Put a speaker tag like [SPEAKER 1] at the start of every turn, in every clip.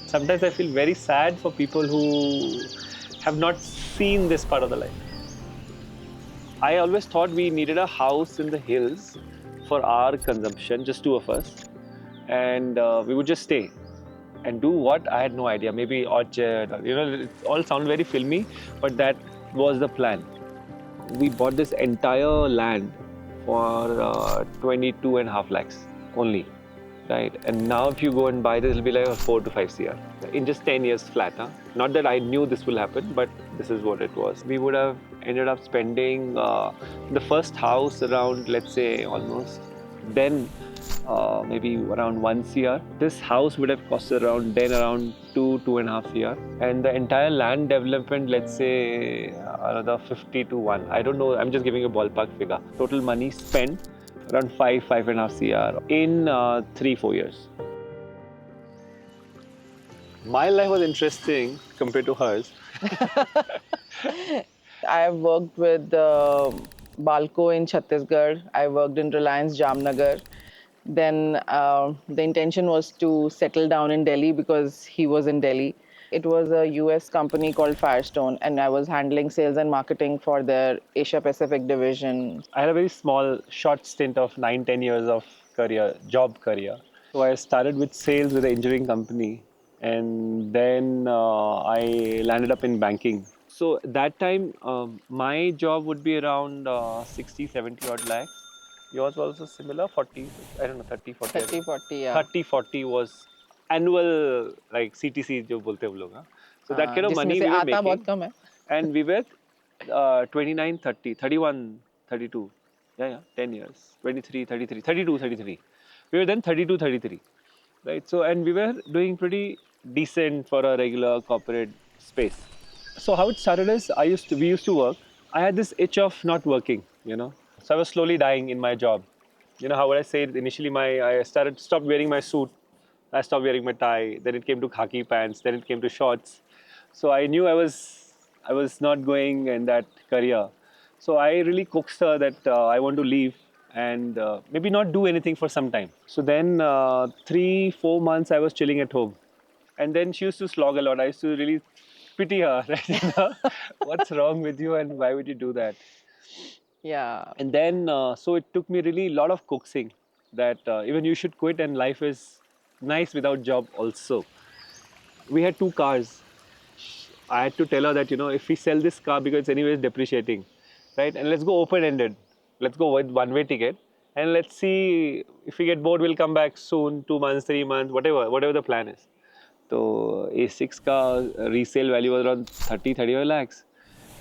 [SPEAKER 1] Sometimes I feel very sad for people who have not seen this part of the life. I always thought we needed a house in the hills for our consumption, just two of us, and we would just stay and do what I had no idea. Maybe orchard, or, it all sound very filmy, but that was the plan. We bought this entire land for 22 and a half lakhs only, right? And now if you go and buy this, it'll be like a 4 to 5 CR in just 10 years flat. Huh? Not that I knew this will happen, but this is what it was. We would have ended up spending the first house around, let's say, almost then maybe around 1 CR. This house would have cost around 2.5 CR. And the entire land development, let's say another 50 to 1. I don't know, I'm just giving a ballpark figure. Total money spent around 5.5 CR in 3-4 years. My life was interesting compared to hers.
[SPEAKER 2] I have worked with Balco in Chhattisgarh. I worked in Reliance Jamnagar. Then the intention was to settle down in Delhi because he was in Delhi. It was a US company called Firestone, and I was handling sales and marketing for their Asia Pacific division.
[SPEAKER 1] I had a very small, short stint of 9-10 years of job career. So I started with sales with an engineering company, and then I landed up in banking. So that time, my job would be around 60, 70 odd lakhs. Yours was also similar, 40, I don't know, 30, 40.
[SPEAKER 2] 30, 40, yeah.
[SPEAKER 1] 30, 40 was annual, like CTC, जो बोलते हैं वो लोग. So that kind of
[SPEAKER 2] जिसमें
[SPEAKER 1] money
[SPEAKER 2] से
[SPEAKER 1] we were
[SPEAKER 2] आता बहुत
[SPEAKER 1] making.
[SPEAKER 2] कम है.
[SPEAKER 1] And we were 29, 30, 31, 32. Yeah, 10 years. 23, 33, 32, 33. We were then 32, 33. Right. So, and we were doing pretty decent for a regular corporate space. So how it started is we used to work. I had this itch of not working. So I was slowly dying in my job. How would I say it? Initially, I stopped wearing my suit. I stopped wearing my tie. Then it came to khaki pants. Then it came to shorts. So I knew I was not going in that career. So I really coaxed her that I want to leave and maybe not do anything for some time. So then 3-4 months I was chilling at home. And then she used to slog a lot. I used to really pity her. Right? What's wrong with you and why would you do that?
[SPEAKER 2] Yeah.
[SPEAKER 1] And then, so it took me really a lot of coaxing that even you should quit and life is nice without job also. We had 2 cars. I had to tell her that, if we sell this car because it's anyways depreciating, right? And let's go open-ended. Let's go with one-way ticket. And let's see if we get bored, we'll come back soon, 2 months, 3 months, whatever the plan is. So A6 ka resale value was around 35 lakhs.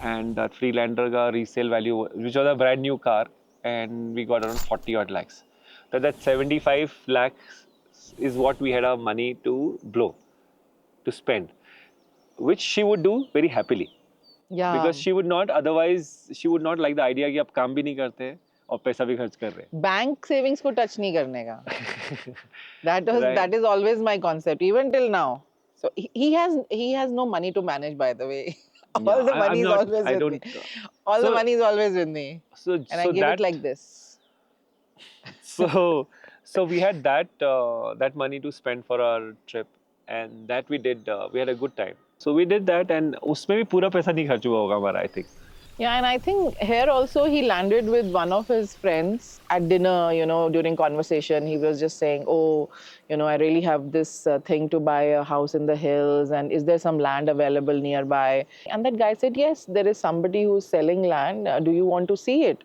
[SPEAKER 1] And that Freelander ka resale value, which was a brand new car, and we got around 40 odd lakhs. So that 75 lakhs is what we had our money to blow, to spend, which she would do very happily.
[SPEAKER 2] Yeah.
[SPEAKER 1] Because she would not like the idea कि आप काम भी नहीं करते और पैसा भी खर्च कर रहे हैं.
[SPEAKER 2] बैंक सेविंग्स को टच नहीं करने का.
[SPEAKER 1] Right.
[SPEAKER 2] That is always my concept, even till now. So he has no money to manage, by the way. All the money is always with me. All the money is always with me. And I give it like this.
[SPEAKER 1] So we had that money to spend for our trip, and that we did. We had a good time. So we did that, and उसमें भी पूरा पैसा नहीं खर्च हुआ होगा हमारा, I think.
[SPEAKER 2] Yeah, and I think here also he landed with one of his friends at dinner, during conversation. He was just saying, oh, I really have this thing to buy a house in the hills, and is there some land available nearby? And that guy said, yes, there is somebody who's selling land. Do you want to see it?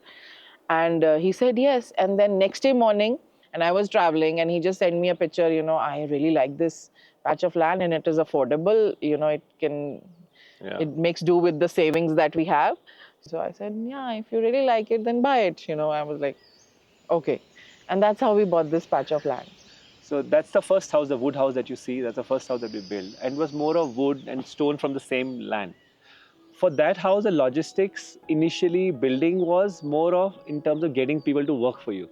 [SPEAKER 2] And he said, yes. And then next day morning, and I was traveling, and he just sent me a picture, I really like this patch of land and it is affordable, it makes do with the savings that we have. So I said, yeah, if you really like it, then buy it. I was like, okay. And that's how we bought this patch of land.
[SPEAKER 1] So that's the first house, the wood house that you see. That's the first house that we built. And it was more of wood and stone from the same land. For that house, the logistics initially building was more of in terms of getting people to work for you,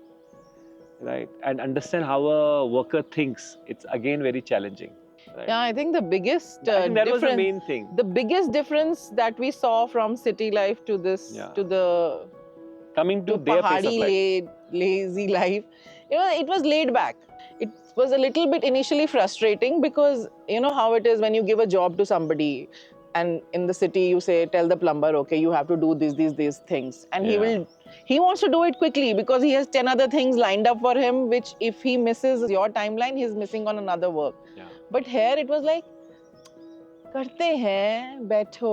[SPEAKER 1] right? And understand how a worker thinks. It's again very challenging. Right?
[SPEAKER 2] Yeah, I think the biggest
[SPEAKER 1] I think that was the main thing.
[SPEAKER 2] The biggest difference that we saw from city life to this, to the
[SPEAKER 1] coming to their pace of life.
[SPEAKER 2] lazy life, it was laid back. it was a little bit initially frustrating because you know how it is when you give a job to somebody and in the city you say tell the plumber, okay, you have to do these things, and
[SPEAKER 1] Yeah.
[SPEAKER 2] he wants to do it quickly because he has 10 other things lined up for him, which if he misses your timeline he's missing on another work.
[SPEAKER 1] Yeah.
[SPEAKER 2] But here it was like करते हैं, बैठो,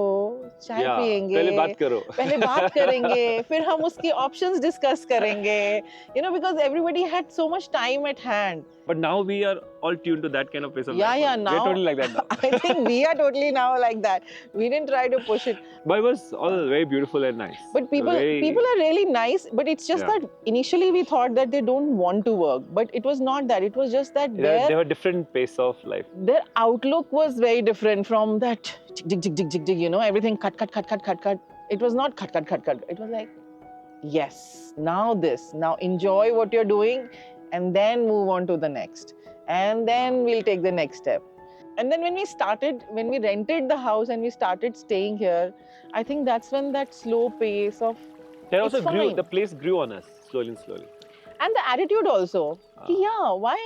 [SPEAKER 2] चाय
[SPEAKER 1] Yeah.
[SPEAKER 2] पिएंगे,
[SPEAKER 1] पहले बात करो.
[SPEAKER 2] पहले बात करेंगे, फिर हम उसकी ऑप्शंस डिस्कस करेंगे, you know, because everybody had so much time at hand.
[SPEAKER 1] But now we are all tuned to that kind of pace of
[SPEAKER 2] Yeah,
[SPEAKER 1] life.
[SPEAKER 2] yeah,
[SPEAKER 1] We are
[SPEAKER 2] now
[SPEAKER 1] totally like that now.
[SPEAKER 2] I think we are totally now like that. We didn't try to push it.
[SPEAKER 1] But it was all very beautiful and nice.
[SPEAKER 2] But
[SPEAKER 1] Very.
[SPEAKER 2] people are really nice, but it's just
[SPEAKER 1] Yeah.
[SPEAKER 2] that initially we thought that they don't want to work, but it was not that. It was just that
[SPEAKER 1] They have a different pace of life.
[SPEAKER 2] their outlook was very different from that jig, jig, jig, jig, jig, you know, everything cut, cut, cut, cut, cut, cut. It was not cut, cut, cut, cut. It was like, yes, now this, now enjoy what you're doing and then move on to the next. And then we'll take the next step. And then when we rented the house and we started staying here, I think that's when that slow pace of
[SPEAKER 1] That
[SPEAKER 2] it's
[SPEAKER 1] also grew.
[SPEAKER 2] fine.
[SPEAKER 1] The place grew on us slowly and slowly.
[SPEAKER 2] And the attitude also. Yeah, why?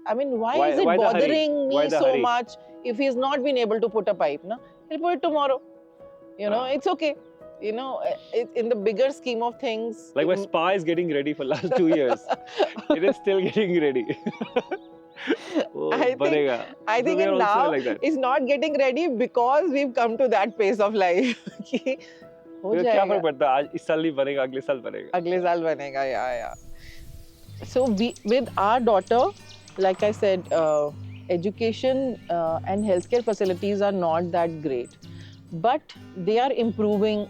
[SPEAKER 2] I mean, why is it
[SPEAKER 1] why the hurry?
[SPEAKER 2] bothering
[SPEAKER 1] Why
[SPEAKER 2] me
[SPEAKER 1] the
[SPEAKER 2] so
[SPEAKER 1] hurry?
[SPEAKER 2] much if he's not been able to put a pipe? No, he'll put it tomorrow. You know, it's okay. You know, in the bigger scheme of things.
[SPEAKER 1] Like my spa is getting ready for last 2 years. It is still getting ready. Oh,
[SPEAKER 2] I
[SPEAKER 1] banega.
[SPEAKER 2] I
[SPEAKER 1] So
[SPEAKER 2] think
[SPEAKER 1] we are
[SPEAKER 2] it
[SPEAKER 1] also
[SPEAKER 2] now
[SPEAKER 1] like that.
[SPEAKER 2] is not getting ready because we've come to that pace of life. कि हो
[SPEAKER 1] क्या
[SPEAKER 2] जाएगा,
[SPEAKER 1] फर्क पड़ता है आज इस साल नहीं बनेगा अगले साल बनेगा.
[SPEAKER 2] अगले साल बनेगा, yeah. So with our daughter, like I said, education and healthcare facilities are not that great, but they are improving.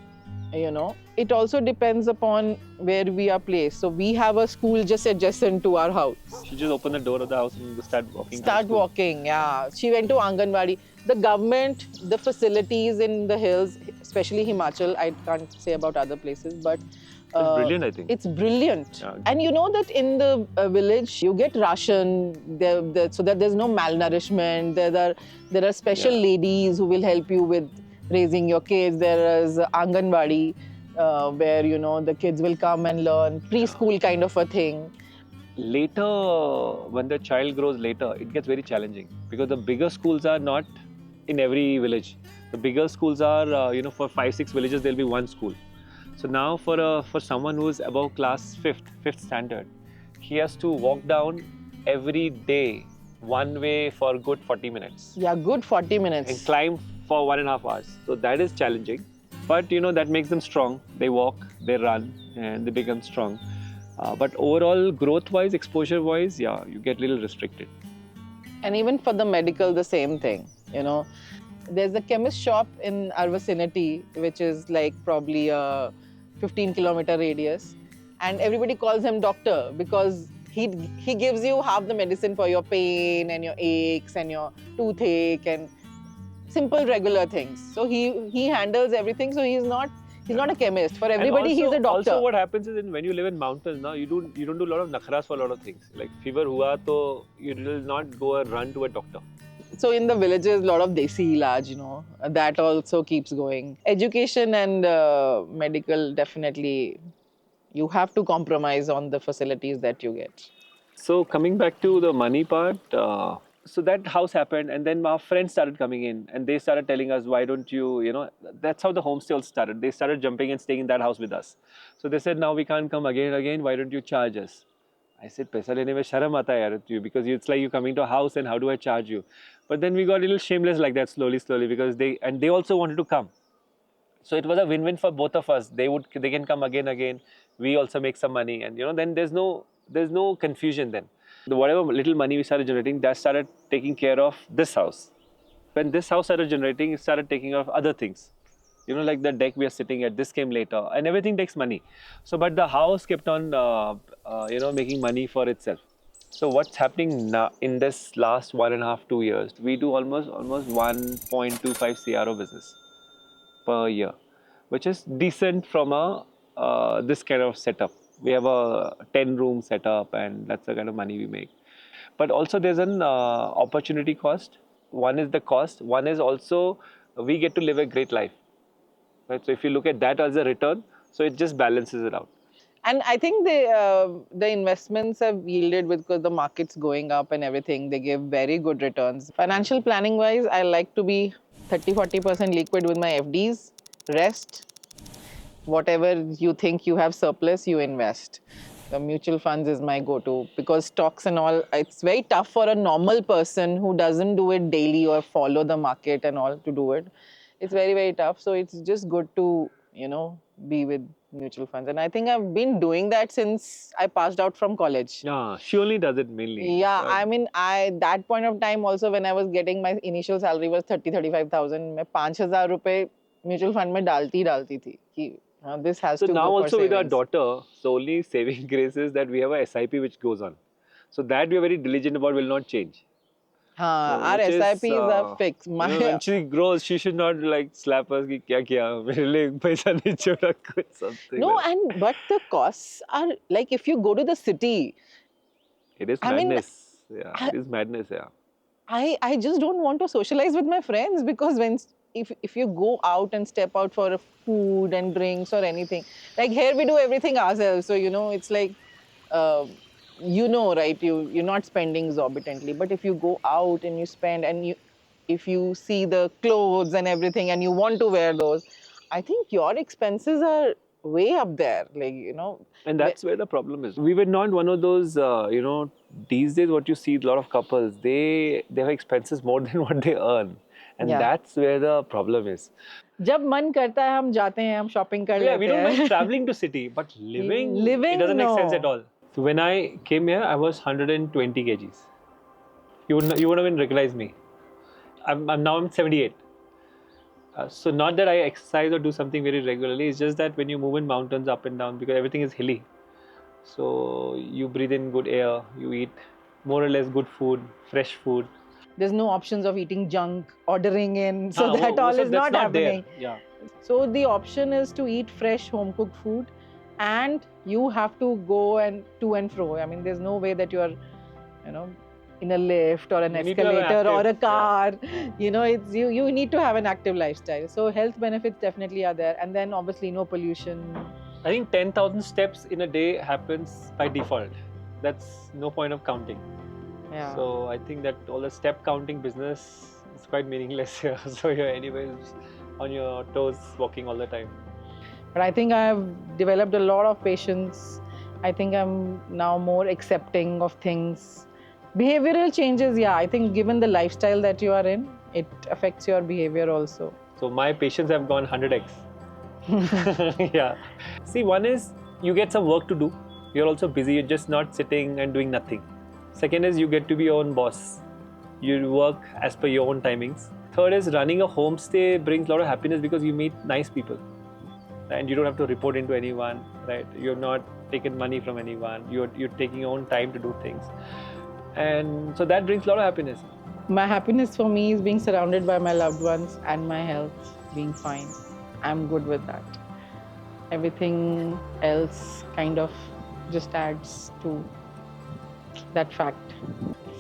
[SPEAKER 2] You know, it also depends upon where we are placed. So we have a school just adjacent to our house.
[SPEAKER 1] She just opened the door of the house and start walking.
[SPEAKER 2] Start walking, yeah. She went to Anganwadi. The government, the facilities in the hills, especially Himachal, I can't say about other places, but
[SPEAKER 1] It's brilliant, I think.
[SPEAKER 2] it's brilliant.
[SPEAKER 1] Yeah.
[SPEAKER 2] And you know that in the village, you get ration so that there's no malnourishment. There are special ladies who will help you with raising your kids. There is Anganwadi, where, you know, the kids will come and learn preschool kind of a thing.
[SPEAKER 1] Later, when the child grows later, it gets very challenging because the bigger schools are not in every village. The bigger schools are, for 5-6 villages, there'll be one school. So now for someone who is above class fifth standard, he has to walk down every day one way for good 40 minutes.
[SPEAKER 2] Yeah, good 40 minutes.
[SPEAKER 1] And climb for 1.5 hours. So that is challenging. But that makes them strong. They walk, they run, and they become strong. But overall, growth-wise, exposure-wise, yeah, you get a little restricted.
[SPEAKER 2] And even for the medical, the same thing, you know. There's a chemist shop in our vicinity, which is like probably a 15-kilometer radius. And everybody calls him doctor because he gives you half the medicine for your pain and your aches and your toothache and simple regular things. So he handles everything. So he's not a chemist. For everybody,
[SPEAKER 1] also,
[SPEAKER 2] he's a doctor.
[SPEAKER 1] Also, what happens is when you live in mountains, now you don't do a lot of nakhras for a lot of things. Like fever hua, to you will not go and run to a doctor.
[SPEAKER 2] So in the villages, a lot of desi ilaj, that also keeps going. Education and medical, definitely, you have to compromise on the facilities that you get.
[SPEAKER 1] So coming back to the money part, so that house happened, and then our friends started coming in, and they started telling us, why don't you, that's how the homestay all started. They started jumping and staying in that house with us. So they said, now we can't come again and again, why don't you charge us? I said, paisa lene mein sharam aata hai yaar, you, because it's like you coming to a house and how do I charge you? But then we got a little shameless like that slowly, because they also wanted to come. So it was a win-win for both of us. They can come again. We also make some money, and then there's no confusion then. Whatever little money we started generating, that started taking care of this house. When this house started generating, it started taking care of other things. Like the deck we are sitting at, this came later, and everything takes money. So, but the house kept on, making money for itself. So what's happening now in this last 1.5, 2 years? We do almost 1.25 CRO business per year, which is decent from this kind of setup. We have a 10-room setup, and that's the kind of money we make. But also there's an opportunity cost. One is the cost. One is also we get to live a great life. Right? So if you look at that as a return, so it just balances it out.
[SPEAKER 2] And I think the investments have yielded because the market's going up and everything. They give very good returns. Financial planning wise, I like to be 30-40% liquid with my FDs. Rest, whatever you think you have surplus, you invest. The mutual funds is my go-to because stocks and all, it's very tough for a normal person who doesn't do it daily or follow the market and all to do it. It's very, very tough. So it's just good to, be with mutual funds. And I think I've been doing that since I passed out from college.
[SPEAKER 1] Yeah, she only does it mainly.
[SPEAKER 2] Yeah, I mean, that point of time also when I was getting my initial salary was 30-35,000. मैं 5,000 रुपए mutual fund में डालती थी कि this has
[SPEAKER 1] So
[SPEAKER 2] to
[SPEAKER 1] now
[SPEAKER 2] go for
[SPEAKER 1] also with our
[SPEAKER 2] savings.
[SPEAKER 1] daughter, the only saving grace is that we have a SIP which goes on. So that we are very diligent about, will not change.
[SPEAKER 2] हाँ,
[SPEAKER 1] So
[SPEAKER 2] our
[SPEAKER 1] which is,
[SPEAKER 2] SIPs are fixed.
[SPEAKER 1] when she grows, she should not like slap us कि क्या किया मेरे लिए पैसा नहीं छोड़ा कुछ something
[SPEAKER 2] No,
[SPEAKER 1] like that.
[SPEAKER 2] and but the costs are like if you go to the city,
[SPEAKER 1] It is
[SPEAKER 2] I mean,
[SPEAKER 1] madness. Yeah,
[SPEAKER 2] I,
[SPEAKER 1] it is madness. Yeah.
[SPEAKER 2] I just don't want to socialize with my friends because if you go out and step out for a food and drinks or anything, like here we do everything ourselves. So it's like, uh, right? You're not spending exorbitantly, but if you go out and you spend and if you see the clothes and everything and you want to wear those, I think your expenses are way up there. Like
[SPEAKER 1] And that's where the problem is. We were not one of those, these days what you see a lot of couples, they have expenses more than what they earn. And
[SPEAKER 2] yeah.
[SPEAKER 1] that's where the problem is.
[SPEAKER 2] जब मन करता है हम जाते हैं हम shopping कर
[SPEAKER 1] Yeah, we
[SPEAKER 2] लेते
[SPEAKER 1] don't mind
[SPEAKER 2] हैं
[SPEAKER 1] traveling to city, but living, it
[SPEAKER 2] living
[SPEAKER 1] doesn't make sense at
[SPEAKER 2] no
[SPEAKER 1] all. So when I came here, I was 120 kgs. You wouldn't even recognize me. I'm 78. So not that I exercise or do something very regularly. It's just that when you move in mountains up and down, because everything is hilly, so you breathe in good air, you eat more or less good food, fresh food.
[SPEAKER 2] there's no options of eating junk ordering in so that all
[SPEAKER 1] So
[SPEAKER 2] is
[SPEAKER 1] that's
[SPEAKER 2] not
[SPEAKER 1] not there.
[SPEAKER 2] happening.
[SPEAKER 1] Yeah.
[SPEAKER 2] So the option is to eat fresh home cooked food and you have to go and to and fro. I mean there's no way that you are in a lift or an
[SPEAKER 1] You need to have an
[SPEAKER 2] escalator or a
[SPEAKER 1] active,
[SPEAKER 2] car. It's you need to have an active lifestyle. So health benefits definitely are there, and then obviously no pollution.
[SPEAKER 1] I think 10,000 steps in a day happens by default. That's no point of counting.
[SPEAKER 2] Yeah.
[SPEAKER 1] So I think that all the step counting business is quite meaningless here. So you're anyways on your toes walking all the time.
[SPEAKER 2] But I think I've developed a lot of patience. I think I'm now more accepting of things. Behavioral changes, yeah. I think given the lifestyle that you are in, it affects your behavior also.
[SPEAKER 1] So my patience have gone 100x. Yeah. See, one is you get some work to do. You're also busy. You're just not sitting and doing nothing. Second is you get to be your own boss. You work as per your own timings. Third is running a homestay brings a lot of happiness because you meet nice people. And you don't have to report into anyone, right? You're not taking money from anyone. You're taking your own time to do things. And so that brings a lot of happiness.
[SPEAKER 2] My happiness for me is being surrounded by my loved ones and my health being fine. I'm good with that. Everything else kind of just adds to that fact.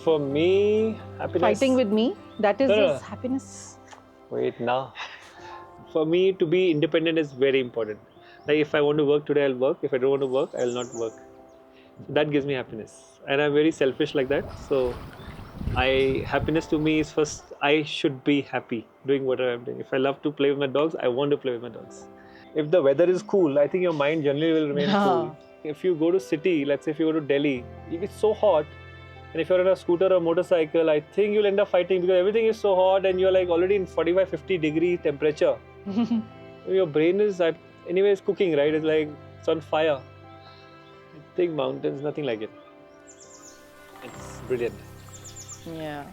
[SPEAKER 1] For me, happiness.
[SPEAKER 2] Fighting with me, that is
[SPEAKER 1] No, no.
[SPEAKER 2] just happiness.
[SPEAKER 1] Wait, now. For me, to be independent is very important. Like if I want to work today, I'll work. If I don't want to work, I'll not work. So that gives me happiness. And I'm very selfish like that. So happiness to me is first, I should be happy doing whatever I'm doing. If I love to play with my dogs, I want to play with my dogs. If the weather is cool, I think your mind generally will remain cool. If you go to city, let's say if you go to Delhi, if it's so hot, and if you're on a scooter or motorcycle, I think you'll end up fighting because everything is so hot and you're like already in 45-50 degree temperature. Your brain is anyways cooking, right? It's like it's on fire. I think mountains, nothing like it. It's brilliant.
[SPEAKER 2] Yeah.